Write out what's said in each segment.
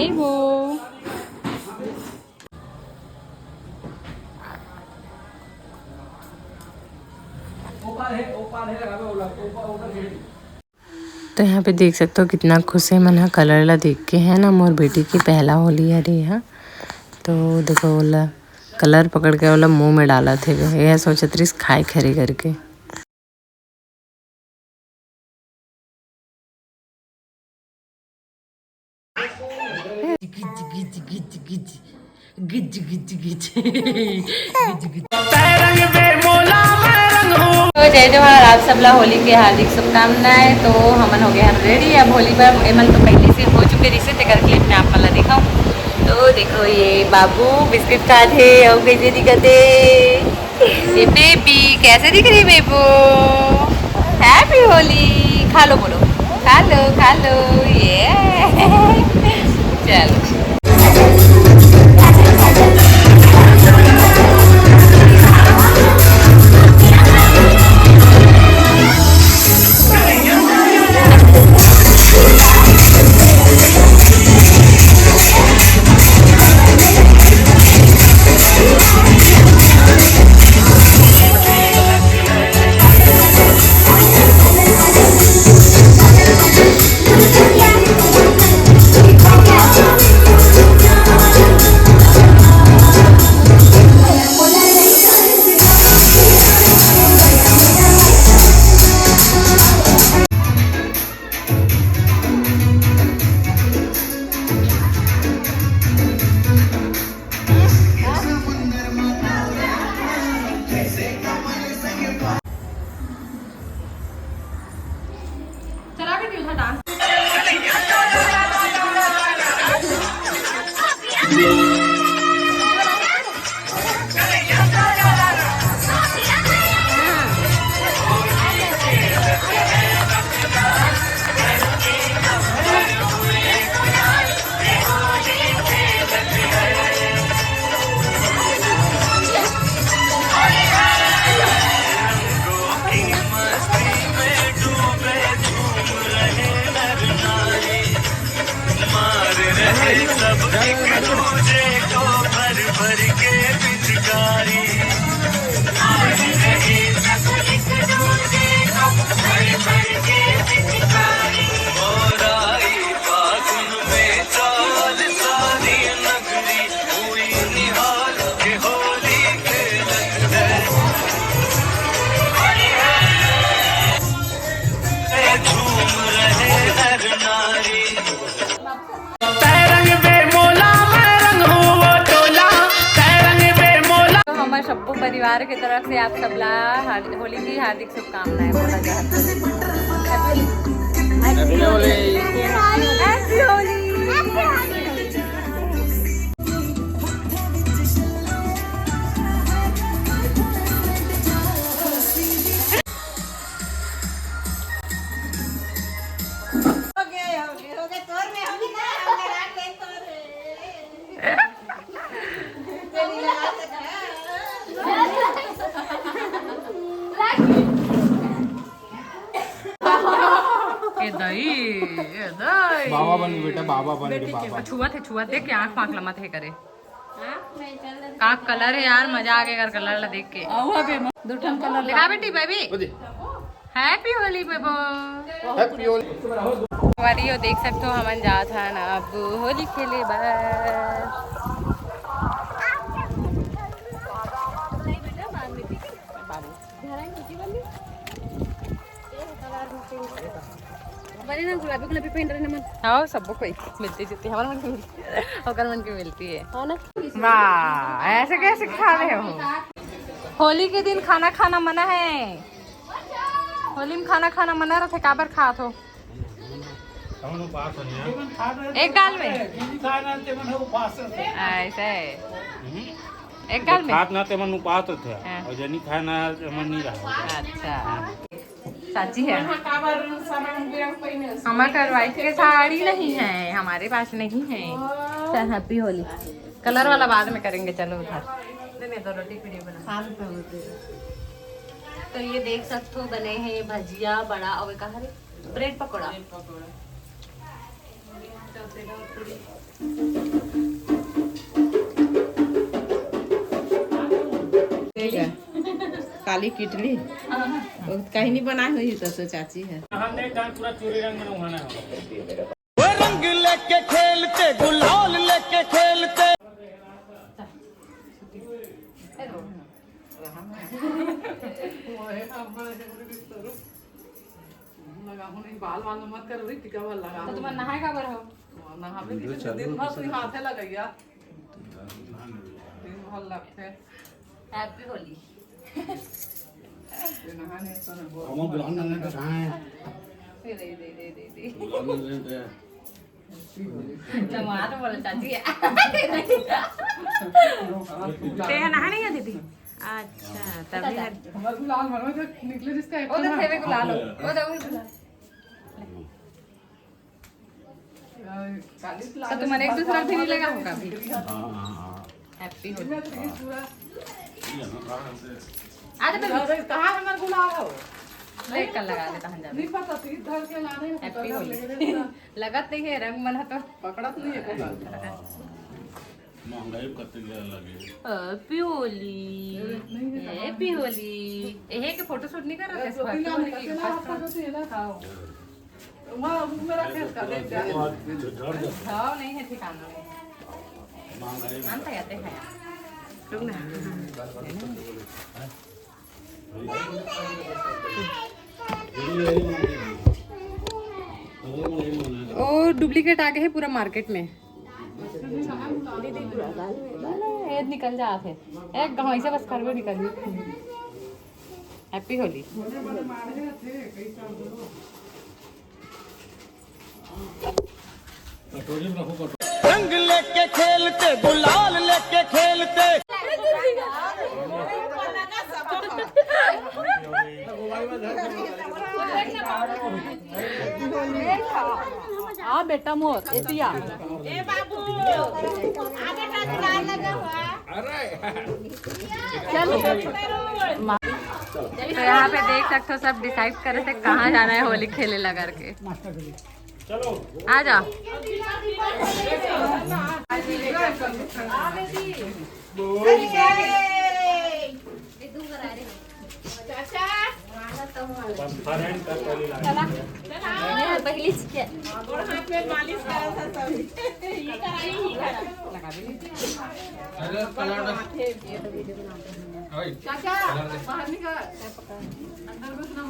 बेबो। तो यहाँ पे देख सकते हो कितना खुश है मन कलर ला देख के है ना। मोर बेटी की पहला होली है रे यहाँ। तो देखो बोला कलर पकड़ के बोला मुंह में डाला थे। यह सोचत रही खाए खरी करके। तो जय जवाहर, आप सबला होली के हार्दिक शुभकामनाएं। तो हमन हो गए हम रेडी अब होली पर। एमन तो पहले से हो चुके रिश्ते तेकर क्लिप में आप मला दिखाऊं। तो देखो ये बाबू बिस्किट खाते और कैसे दिखते। ये बेबी कैसे दिख रही बेबू। हैप्पी होली। खा लो बोलो, खा लो खा लो। ये चलो सबको परिवार की तरफ से आप सबला होली की हार्दिक शुभकामनाएं बोला जाए। हैप्पी होली। हैप्पी होली। बाबा बन बेटा, बाबा बन बाबा। छुआ थे कि आँख फाँक लमत है करे। का कलर है यार, मजा आ गया कलर ला देख के। कलर दिखा बेटी बेबी। हैप्पी होली बेबो। हैप्पी होली। वारियो देख सकते हो हमन जा था ना अब होली खेले बस। गुलाबी गुलाबी पहन रहे मन। हाँ सबको कोई मिलती जुलती हमारे मन की होकर मन की मिलती है ना। वाह ऐसे कैसे खा रहे हो। होली के दिन खाना खाना मना है। होली में खाना खाना मना रहते काबर खात हो। एक गाल में ऐसे एक गाल में खात ना ते मन उपास थे और जनी खाना मन नहीं रहा। अच्छा साची है। हमारे करवाई के साड़ी नहीं है, हमारे पास नहीं है। चल हैप्पी होली। कलर वाला बाद में करेंगे। चलो उधर तो रोटी पीड़ी बना। तो ये देख सकते हो बने हैं भजिया बड़ा और कहा ब्रेड पकौड़ा। काली किटली कहीं नहीं बनाई हुई तो चाची है। हमने पूरा चूरी रंग में नहाना है। रंग लेके खेलते गुलाल लेके खेलते। बाल वाल मत कर रही टिका वाला लगा तो तुम नहाए का बर हो नहावे की दिन भर तू हाथे लगैया दिन भर लगते हैप्पी होली नहाने तो हम बुलान नहीं तो कहां है? दे बुलान नहीं तो जमात बोल चाची ते नहाने गया दीदी अच्छा तभी हमारे गुलाल मरो जो निकले जिसका एक ओ तो फेवे को ला लो ओ तो गुलाल काली तो तुम्हारे एक दूसरा भी नहीं लगा होगा अभी हां हैप्पी होली पूरा आज तो अरे कहां हमारा गुलाल हो देख कर लगा लेता हम नहीं पता थी धर के लाने हैप्पी होली लगत नहीं है रंग मन तो पकड़त नहीं है गुलाल महंगाई कते लगे। हैप्पी होली हैप्पी होली एहे के फोटो शूट नहीं कर रहे थे नहीं ना निकलना आपका तो तेरा खाओ वहां मेरा खेल कर दे खाओ नहीं है ठिकाना में महंगाई मानता जाते हैं रुक ना और डुप्लीकेट आ गए हैं पूरा मार्केट में ये निकल जाते एक गाँव से बस कर निकल हैप्पी होली रंग लेके खेलते गुलाल लेके खेलते। आ बेटा मोर एतिया ए बाबू आ बेटा गुलाल लगा हुआ तो यहाँ पे देख सकते हो सब डिसाइड करे थे कहाँ जाना है होली खेले लगा के चलो आ जाओ चाचा फरेंट का पहली लाइन पहली और हाथ में मालिश करा था सब ये कराई ही चाचा बाहर निकल अंदर घुसना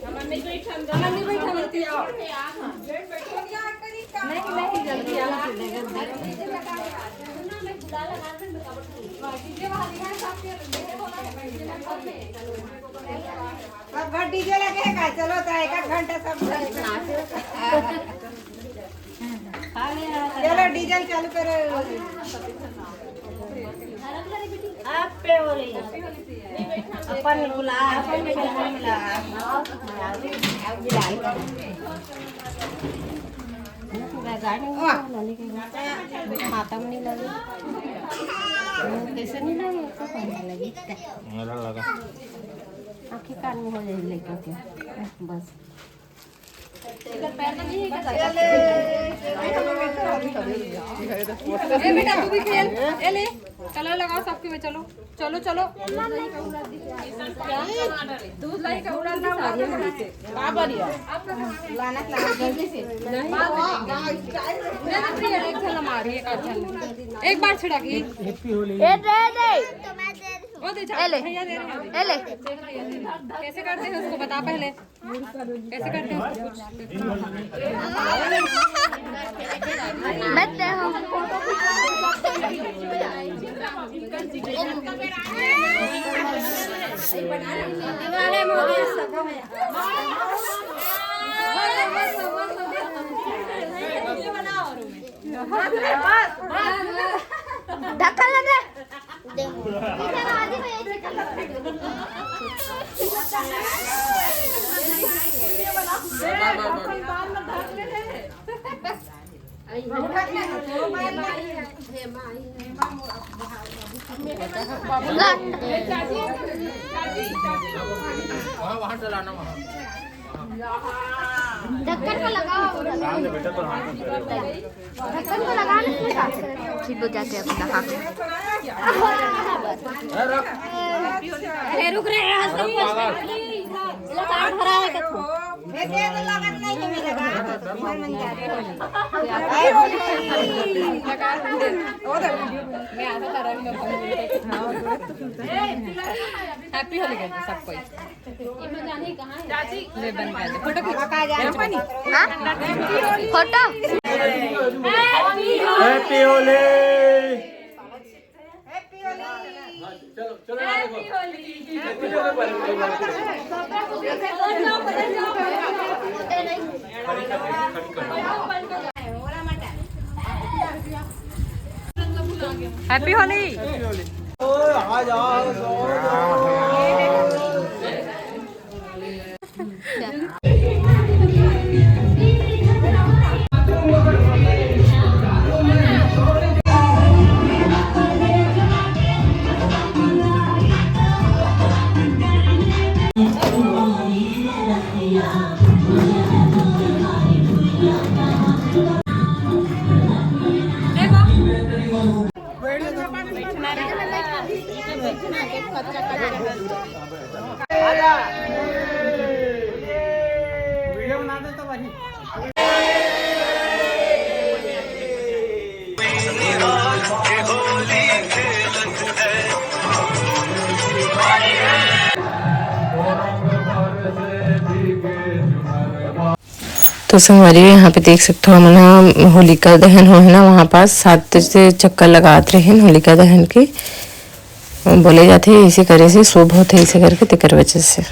मम्मी को ठंडा नहीं नहीं जल्दी अब डीजे लगेगा चलो तो एक घंटा सब चलो डीजल चालू करो आप पे हो रही अपन बुला अपन में मिला खाता में नहीं लगे कैसे नहीं लगे मेरा लगा आँखें कान में हो जाए लेकर के बस ए बेटा तू भी खेल ए ले कलर लगाओ सबके में चलो चलो चलो दूध लाई का उड़ा ना का बढ़िया लाना जल्दी से एक झल मारी एक अच्छा एक बार छिड़क ही वो दे भैया दे रहे हैं कैसे करते हैं उसको बता पहले कैसे करते हैं ढक्कन लगा ढक्कन को लगाओ, ढक्कन को लगा फिर वो जाके अपना अरे रुक रहे हैं भरा है हैप्पी होली कहते सब कोई ले बन कर दे photo photo happy Holi. Happy Holi. तो संगवारी यहाँ पे देख सकते हो हमने होलिका दहन हो है ना वहाँ पास 7 से चक्कर लगाते रहे होलिका दहन के बोले जाते इसे करे से शुभ होते इसे करके तिकर वजह से।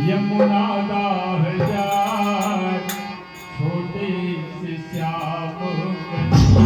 यमुना दाह जाए छोटे से श्याम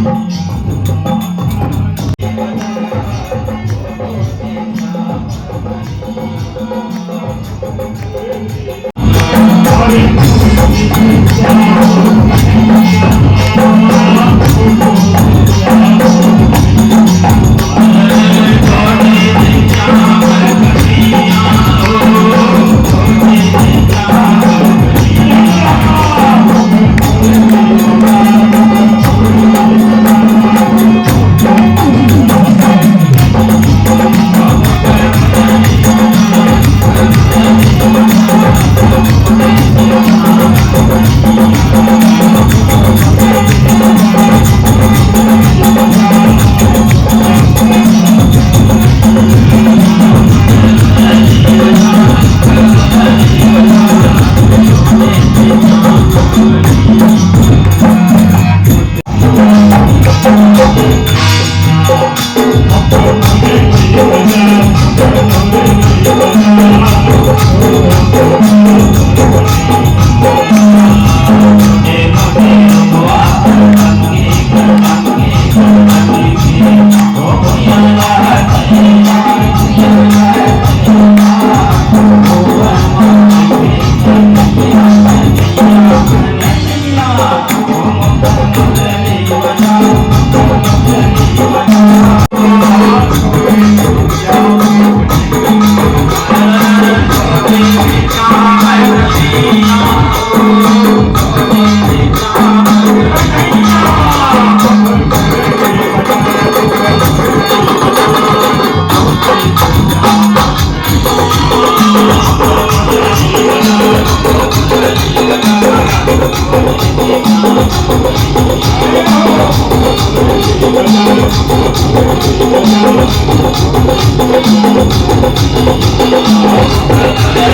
Thank you.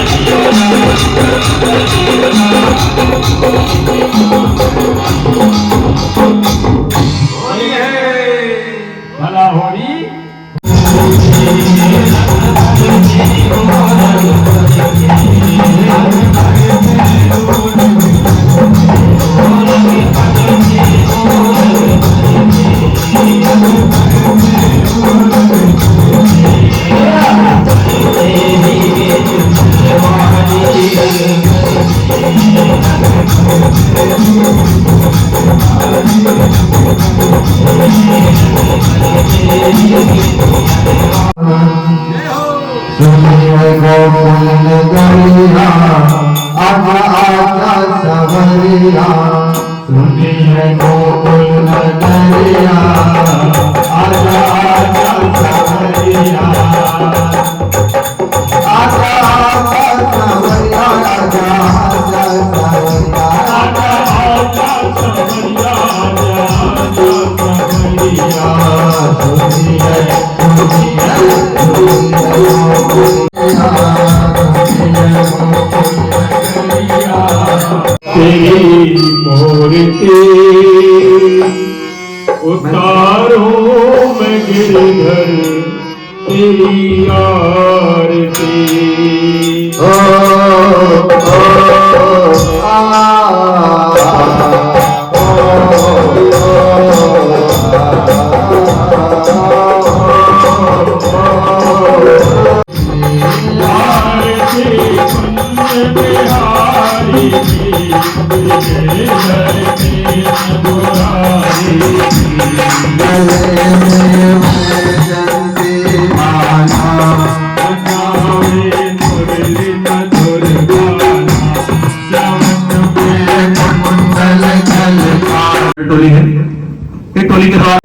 भला होली सुनिए गोकुल नगरिया आजा आजा सवरिया सुनिए गोकुल नगरिया आजा आजा सवरिया आजा आजा सवरिया आजा आजा सवरिया आजा आजा सवरिया सुनिए तेरी मूर्ति उतारो मैं गिरधर तेरी आरती टोली है, एक टोली के बाद